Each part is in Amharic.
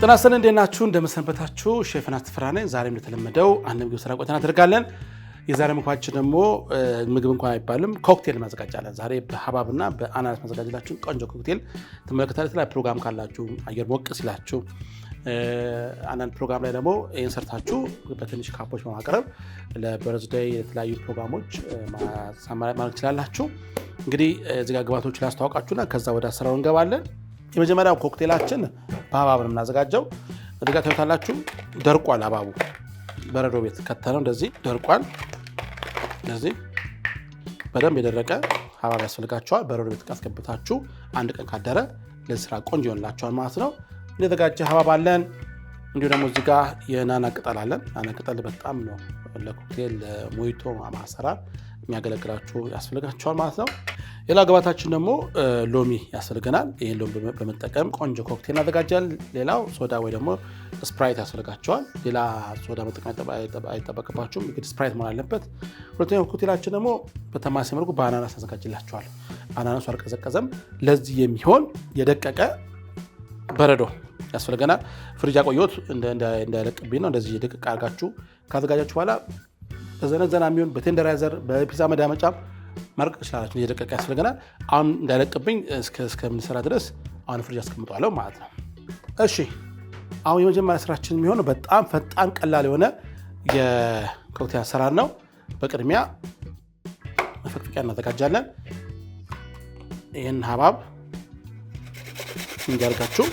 ጤናስን እንደናችሁ እንደመሰንበታችሁ ሼፍናት ፍራኔ ዛሬም እንደተለመደው አንድ ምግብ ስራ ቆይተና አደርጋለን። የዛሬ ምግባችን ደግሞ ምግብ እንኳን አይባልም ኮክቴል ማዘጋጃለን። ዛሬ በሐባብና በአናናስ ማዘጋጃላችሁ ቆንጆ ኮክቴል ተመልክታችሁ ላይ ፕሮግራም ካላችሁ አየር ሞቅ ሲላችሁ አንዳንድ ፕሮግራም ላይ ደግሞ ይሄን ሰርታችሁ በትንሽ ካፖች በማቅረብ ለበርዝዴይ የተለያዩ ፕሮግራሞች ማሳማራት ትችላላችሁ። እንግዲህ እዚህ ጋር ግብአቶች ላስተዋውቃችሁና ከዛ ወደ አሰራሩ እንገባለን። የመጀመሪያው ኮክቴላችን በሐባብ ነው የምናዘጋጀው። እዚህ ጋር ታዩታላችሁ ደርቋል። ሐባቡ በረዶ ቤት ከተነው እንደዚህ ደርቋል። እንደዚህ በደንብ የደረቀ ሐባብ ያስፈልጋችኋል። በረዶ ቤት ካስገብታችሁ አንድ ቀን ካደረ ለስራ ቆንጆ ይሆንላችኋል ማለት ነው። እንደተጋጀ ሐባብ አለን። እንዲሁ ደግሞ እዚህ ጋር የናና ቅጠል አለን። ናና ቅጠል በጣም ነው ለኮክቴል ሞይቶ ማሰራር የሚያገለግላችሁ ያስፈልጋችኋል ማለት ነው። ሌላ ግብአታችን ደግሞ ሎሚ ያስፈልገናል። ይሄን ሎሚ በመጠቀም ቆንጆ ኮክቴል እናዘጋጃለን። ሌላው ሶዳ ወይ ደግሞ ስፕራይት ያስፈልጋቸዋል። ሌላ ሶዳ መጠቀም አይጠበቅባችሁም፣ እንግዲህ ስፕራይት መሆን አለበት። ሁለተኛው ኮክቴላችን ደግሞ በተማሳይ መልኩ በአናናስ ያዘጋጅላቸዋል። አናናሱ አልቀዘቀዘም። ለዚህ የሚሆን የደቀቀ በረዶ ያስፈልገናል። ፍሪጅ አቆየሁት እንዳይለቅብኝ ነው። እንደዚህ ደቀቅ አድርጋችሁ ካዘጋጃችሁ በኋላ በዘነዘና የሚሆን በቴንደራይዘር በፒዛ መዳመጫ ማርቀቅ ይችላልችሁ። እየደቀቀ ያስፈልገናል። አሁን እንዳይለቅብኝ እስከምንሰራ ድረስ አሁን ፍሪጅ አስቀምጠዋለሁ ማለት ነው። እሺ አሁን የመጀመሪያ ስራችን የሚሆነው በጣም ፈጣን ቀላል የሆነ የኮክቴል አሰራር ነው። በቅድሚያ መፈቅፈቂያ እናዘጋጃለን። ይህን ሐባብ እንዲያርጋችሁ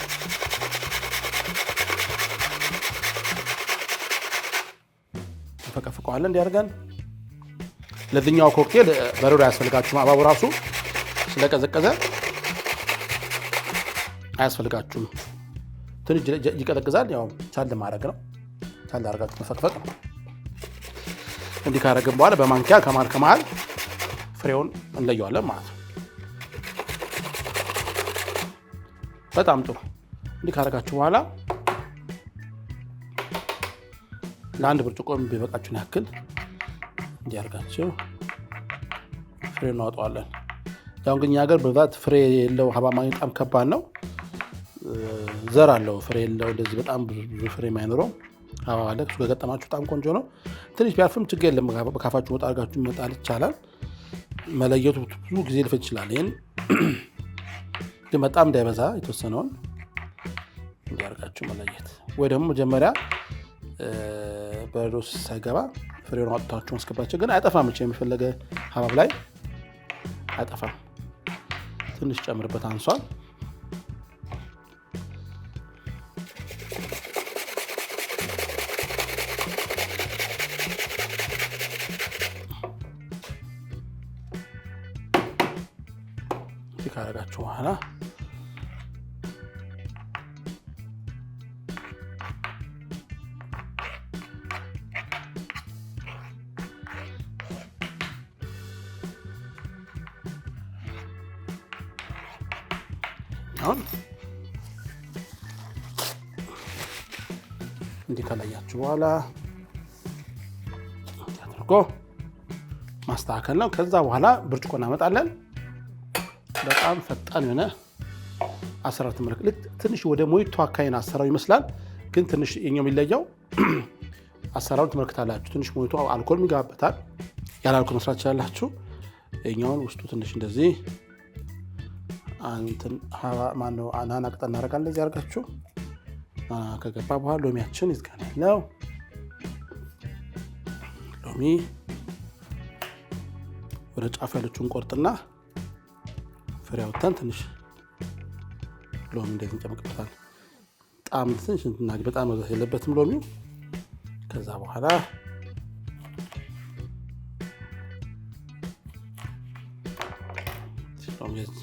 እንፈቀፍቀዋለን እንዲያርገን። ለዚህኛው ኮክቴል በረዶ አያስፈልጋችሁም። ሐባቡ ራሱ ስለቀዘቀዘ አያስፈልጋችሁም። ትንሽ ይቀዘቅዛል። ያው ቻል ማድረግ ነው። ቻል አድርጋችሁ መፈቅፈቅ። እንዲህ ካደረግን በኋላ በማንኪያ ከመሃል ፍሬውን እንለየዋለን ማለት ነው። በጣም ጥሩ። እንዲህ ካደረጋችሁ በኋላ ለአንድ ብርጭቆ የሚበቃችሁን ያክል እንዲያርጋችሁ ፍሬ እናወጣዋለን። ያው እንግዲህ ሀገር በብዛት ፍሬ የለው ሐባብ ማግኘት በጣም ከባድ ነው። ዘር አለው ፍሬ የለው እንደዚህ በጣም ብዙ ፍሬ የማይኖረው ሐባብ አለ። እሱ ከገጠማችሁ በጣም ቆንጆ ነው። ትንሽ ቢያልፍም ችግር የለም። በካፋችሁ ወጣ አድርጋችሁ መጣል ይቻላል። መለየቱ ብዙ ጊዜ ሊፈጅ ይችላል። ይህን ግን በጣም እንዳይበዛ የተወሰነውን እንዲያርጋችሁ መለየት ወይ ደግሞ መጀመሪያ በረዶ ሳይገባ ፍሬውን አውጥታችሁ ማስገባቸው። ግን አይጠፋም። የሚፈለገ ሐባብ ላይ አይጠፋም። ትንሽ ጨምርበት፣ አንሷል። እዚህ ካደረጋችሁ በኋላ አሁን እንዲህ ከለያችሁ በኋላ አድርጎ ማስተካከል ነው። ከዛ በኋላ ብርጭቆ እናመጣለን። በጣም ፈጣን የሆነ አሰራር ተመልክት። ትንሽ ወደ ሞይቶ አካይን አሰራው ይመስላል፣ ግን ትንሽ የኛው የሚለየው አሰራሩን ተመልክታላችሁ። ትንሽ ሞይቶ አልኮል ይገባበታል። ያለ አልኮል መስራት ትችላላችሁ። የኛውን ውስጡ ትንሽ እንደዚህ አንተን ማነው ናና ቅጠል እናደርጋለን። እንደዚህ አድርጋችሁ ከገባ በኋላ ሎሚያችን ይዝጋና ነው። ሎሚ ወደ ጫፍ ያለችውን ቆርጥና ፍሬ አውጥተን ትንሽ ሎሚ እንደዚህ እንጨምቅበታል። በጣም ትንሽ እንትናግ በጣም መብዛት የለበትም ሎሚው። ከዛ በኋላ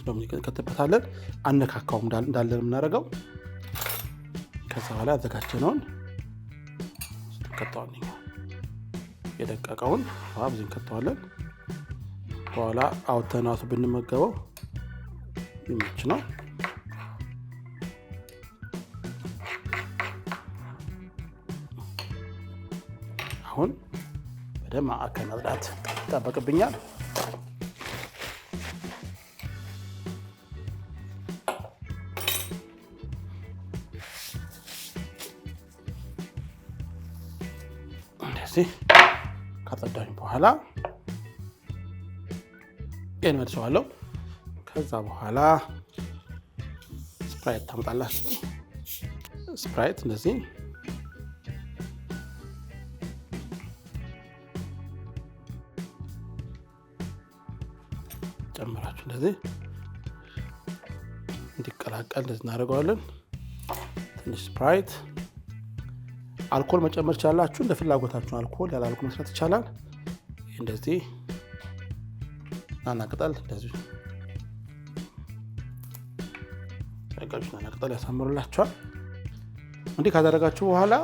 ሎሚ ከተበታለን። አነካካው እንዳለ የምናደርገው። ከዛ በኋላ ያዘጋጀነውን ከተዋለን። የደቀቀውን ሐባብ እዚህ ከተዋለን። በኋላ አውጥተናቱ ብንመገበው ይመች ነው። አሁን በደንብ ማዕከል ይጠበቅብኛል። እንደዚህ ካጸዳሁኝ በኋላ መልሰዋለሁ። ከዛ በኋላ ስፕራይት ታመጣላችሁ። ስፕራይት እንደዚህ ጨምራችሁ እንደዚህ እንዲቀላቀል እንደዚህ እናደርገዋለን። ትንሽ ስፕራይት፣ አልኮል መጨመር ይቻላችሁ እንደ ፍላጎታችሁ። አልኮል ያለ አልኮል መስራት ይቻላል። እንደዚህ ናና ቅጠል እንደዚህ ናና ቅጠል ያሳምሩላችኋል። እንዲህ ካደረጋችሁ በኋላ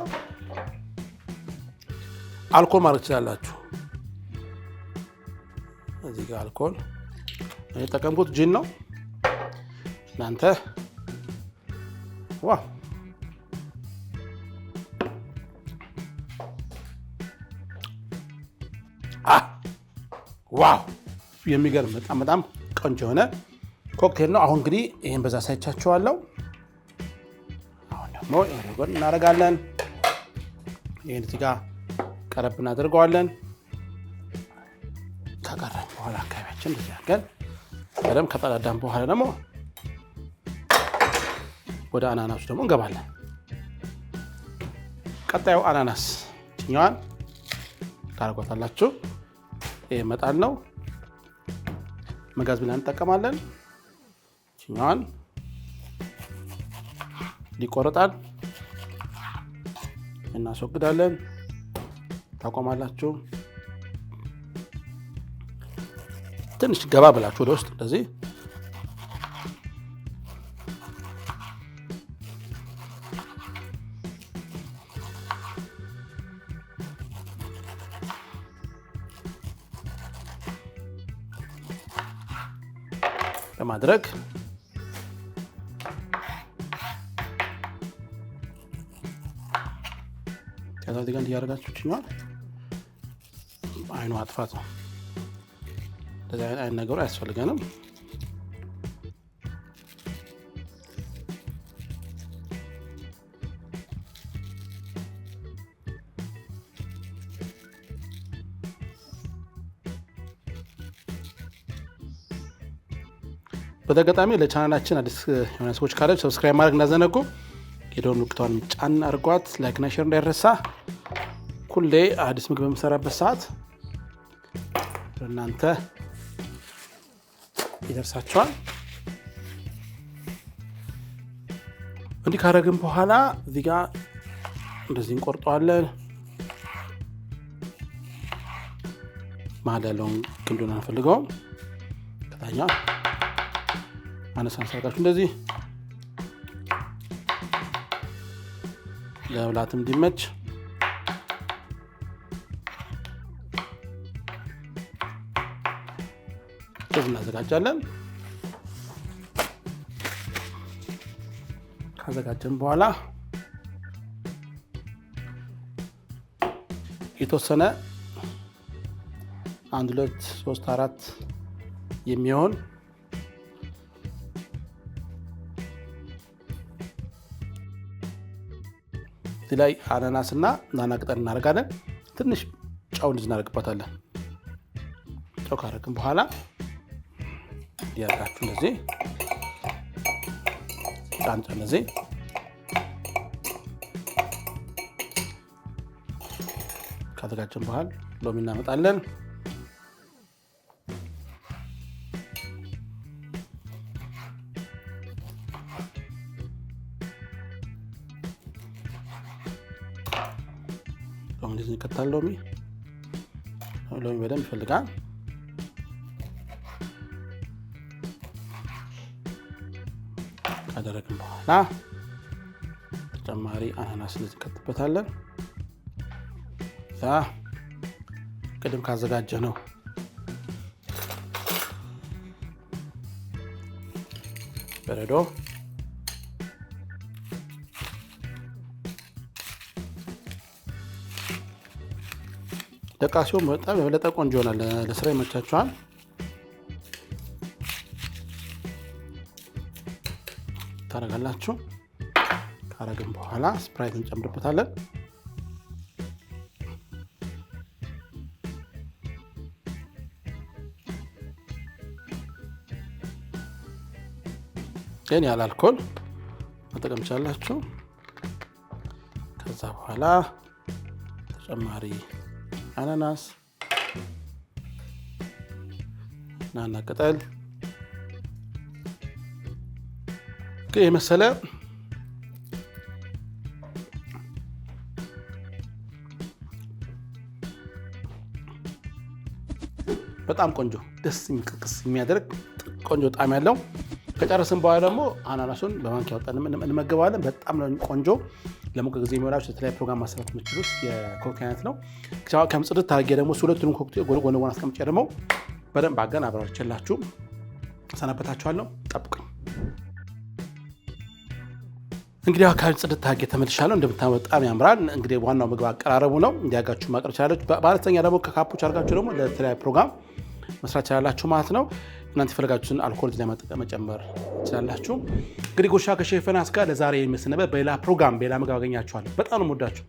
አልኮል ማድረግ ትችላላችሁ። እዚህ ጋር አልኮል እኔ ተጠቀምኩት ጂን ነው። እናንተ ዋው የሚገርም በጣም ቆንጆ የሆነ ኮክቴል ነው። አሁን እንግዲህ ይሄን በዛ ሳይቻችኋለሁ። አሁን ደግሞ ይሄን እናደርጋለን። ይሄን እዚህ ጋር ቀረብ እናደርገዋለን። ከቀረብ በኋላ አካባቢያችን እንደዚህ አድርገን በደንብ ከጠዳዳን በኋላ ደግሞ ወደ አናናሱ ደግሞ እንገባለን። ቀጣዩ አናናስ ችኛዋን ታረጋታላችሁ። ይሄ መጣል ነው። መጋዝ ብለን እንጠቀማለን። ችኛዋን ሊቆረጣል እናስወግዳለን። ታቆማላችሁ። ትንሽ ገባ ብላችሁ ወደ ውስጥ እንደዚህ በማድረግ ከዛ እዚህ ጋር እንዲያደርጋችሁ ችኛዋል አይኑ አጥፋት ነው። እንደዚህ አይነት ነገሩ አያስፈልገንም። በተገጣሚ ለቻናላችን አዲስ የሆነ ሰዎች ካላችሁ ሰብስክራይብ ማድረግ እንዳዘነጉ፣ የደወል ምልክቷን ጫን አድርጓት፣ ላይክ እና ሼር እንዳይረሳ። ሁሌ አዲስ ምግብ በምሰራበት ሰዓት ለእናንተ ይደርሳችኋል። እንዲህ ካደረግን በኋላ እዚህ ጋር እንደዚህ እንቆርጠዋለን። መሀል ያለውን ግንዱን አንፈልገውም። ከታኛ አነሳን ሰርጋችሁ እንደዚህ ለብላትም እንዲመች እናዘጋጃለን። ካዘጋጀን በኋላ የተወሰነ 1 2 3 4 የሚሆን እዚህ ላይ አናናስና ናና ቅጠል እናደርጋለን። ትንሽ ጨው እናደርግበታለን። ጨው ካደረግን በኋላ ያላችሁ እንደዚህ ጫንጫ እንደዚህ ካዘጋጀን በኋላ ሎሚ እናመጣለን። እንደዚህ እንከታለን። ሎሚ በደንብ ይፈልጋል። ካደረግን በኋላ ተጨማሪ አናናስ እንከትበታለን። ቅድም ካዘጋጀ ነው በረዶ ደቃሲው በጣም የበለጠ ቆንጆ ይሆናል። ለስራ ይመቻችኋል። ታረጋላችሁ። ካረግን በኋላ ስፕራይት እንጨምርበታለን። ግን ያለ አልኮል መጠቀም ትችላላችሁ። ከዛ በኋላ ተጨማሪ አናናስ ናና ቅጠል የመሰለ በጣም ቆንጆ ደስ የሚቅቅስ የሚያደርግ ቆንጆ ጣዕም ያለው ከጨረስን በኋላ ደግሞ አናናሱን በማንኪያ ወጣን እንመገባለን። በጣም ነው ቆንጆ። ለሙቀት ጊዜ የሚሆናችሁ የተለያየ ፕሮግራም ማሰራት የምትችሉት የኮክቴል አይነት ነው። ከምጽድት ታርጌ ደግሞ ሁለቱንም ኮክቴል ጎን ጎን አስቀምጬ ደግሞ በደንብ አገን አብራርቼላችሁ ሰናበታችኋለሁ። ጠብቁኝ። እንግዲህ አካባቢ ጽድት ታርጌ ተመልሻለሁ። እንደምታዩት በጣም ያምራል። እንግዲህ ዋናው ምግብ አቀራረቡ ነው። እንዲያጋችሁ ማቅረብ ይችላላችሁ። በአነስተኛ ደግሞ ከካፖች አድርጋችሁ ደግሞ ለተለያየ ፕሮግራም መስራት ይችላላችሁ ማለት ነው። እናንተ የፈለጋችሁትን አልኮል ላይ መጨመር ይችላላችሁ። እንግዲህ ጉርሻ ከሼፍ ዮናስ ጋር ለዛሬ የሚመስል ነበር። በሌላ ፕሮግራም በሌላ ምግብ አገኛችኋለሁ። በጣም ነው የምወዳችሁ።